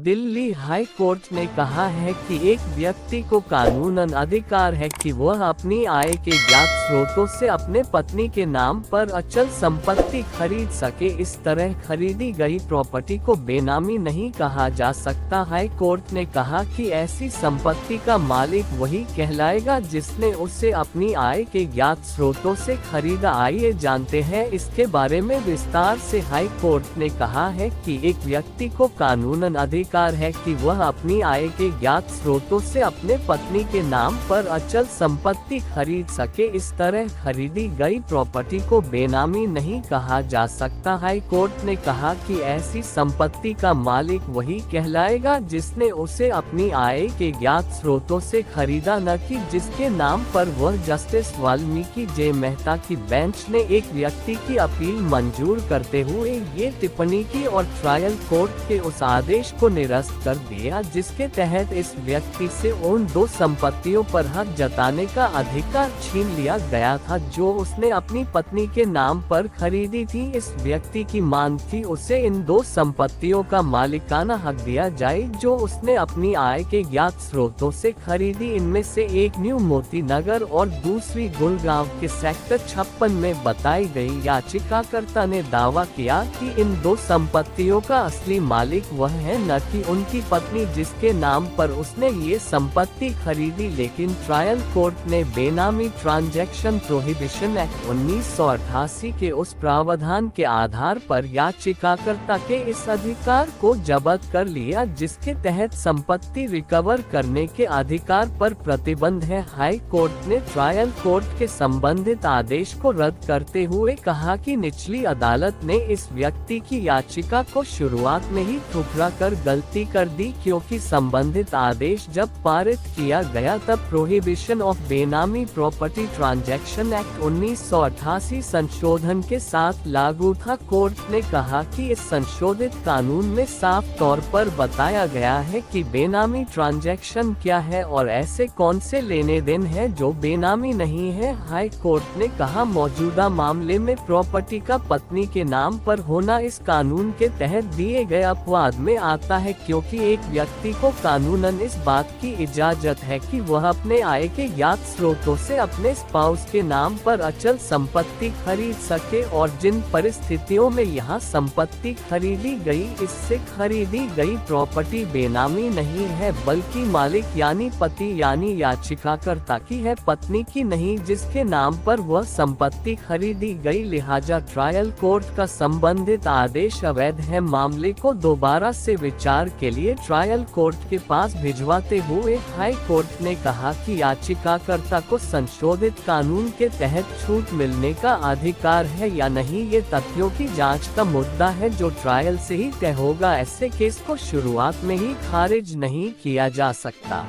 Delhi high court ने कहा है कि एक व्यक्ति को कानूनन अधिकार है कि वह अपनी आय के ज्ञात स्रोतों से अपने पत्नी के नाम पर अचल संपत्ति खरीद सके। इस तरह खरीदी गई प्रॉपर्टी को बेनामी नहीं कहा जा सकता। हाई कोर्ट ने कहा कि ऐसी संपत्ति का मालिक वही कहलाएगा जिसने उसे अपनी आय के ज्ञात स्रोतों से खरीदा। आइए जानते हैं इसके बारे में विस्तार से। हाई कोर्ट ने कहा है कि एक व्यक्ति को कानूनन अधिकार है कि वह अपनी आय के ज्ञात स्रोतों से अपने पत्नी के नाम पर अचल संपत्ति खरीद सके। इस तरह खरीदी गई प्रॉपर्टी को बेनामी नहीं कहा जा सकता। हाई कोर्ट ने कहा कि ऐसी संपत्ति का मालिक वही कहलाएगा जिसने उसे अपनी आय के ज्ञात स्रोतों से खरीदा, न कि जिसके नाम पर वह। जस्टिस वाल्मीकि जे मेहता की बेंच ने एक व्यक्ति की अपील मंजूर करते हुए ये टिप्पणी की और ट्रायल कोर्ट के उस आदेश को निरस्त कर दिया जिसके तहत इस व्यक्ति से उन दो संपत्तियों पर हक जताने का अधिकार छीन लिया गया था जो उसने अपनी पत्नी के नाम पर खरीदी थी। इस व्यक्ति की मांग थी उसे इन दो संपत्तियों का मालिकाना हक दिया जाए जो उसने अपनी आय के ज्ञात स्रोतों से खरीदी। इनमें से एक न्यू मोती नगर और दूसरी गुड़गांव के सेक्टर 56 में बताई गई। याचिकाकर्ता ने दावा किया कि इन दो संपत्तियों का असली मालिक वह है, न कि उनकी पत्नी जिसके नाम पर उसने ये संपत्ति खरीदी। लेकिन ट्रायल कोर्ट ने बेनामी ट्रांजैक्शन प्रोहिबिशन एक्ट 1988 के उस प्रावधान के आधार पर याचिकाकर्ता के इस अधिकार को जब्त कर लिया जिसके तहत संपत्ति रिकवर करने के अधिकार पर प्रतिबंध है। हाई कोर्ट ने ट्रायल कोर्ट के संबंधित आदेश को रद्द करते हुए कहा कि निचली अदालत ने इस व्यक्ति की याचिका को शुरुआत में ही ठुकरा कर गलती कर दी क्योंकि संबंधित आदेश जब पारित किया गया तब प्रोहिबिशन ऑफ बेनामी प्रॉपर्टी ट्रांजैक्शन एक्ट 1988 संशोधन के साथ लागू था। कोर्ट ने कहा कि इस संशोधित कानून में साफ तौर पर बताया गया है कि बेनामी ट्रांजैक्शन क्या है और ऐसे कौन से लेने देन है जो बेनामी नहीं है। हाई कोर्ट ने कहा मौजूदा मामले में प्रॉपर्टी का पत्नी के नाम पर होना इस कानून के तहत दिए गए अपवाद में आता है क्योंकि एक व्यक्ति को कानूनन इस बात की इजाजत है कि वह अपने आय के ज्ञात स्रोतों से अपने स्पाउस के नाम पर अचल संपत्ति खरीद सके और जिन परिस्थितियों में यह संपत्ति खरीदी गई इससे खरीदी गई प्रॉपर्टी बेनामी नहीं है बल्कि मालिक यानी पति यानी याचिकाकर्ता की है, पत्नी की नहीं जिसके नाम पर वह संपत्ति खरीदी गई। लिहाजा ट्रायल कोर्ट का संबंधित आदेश अवैध है। मामले को दोबारा से विचार के लिए ट्रायल कोर्ट के पास भिजवाते हुए हाई कोर्ट ने कहा कि याचिकाकर्ता को संशोधित कानून के तहत छूट मिलने का अधिकार है या नहीं ये तथ्यों की जांच का मुद्दा है जो ट्रायल से ही तय होगा। ऐसे केस को शुरुआत में ही खारिज नहीं किया जा सकता।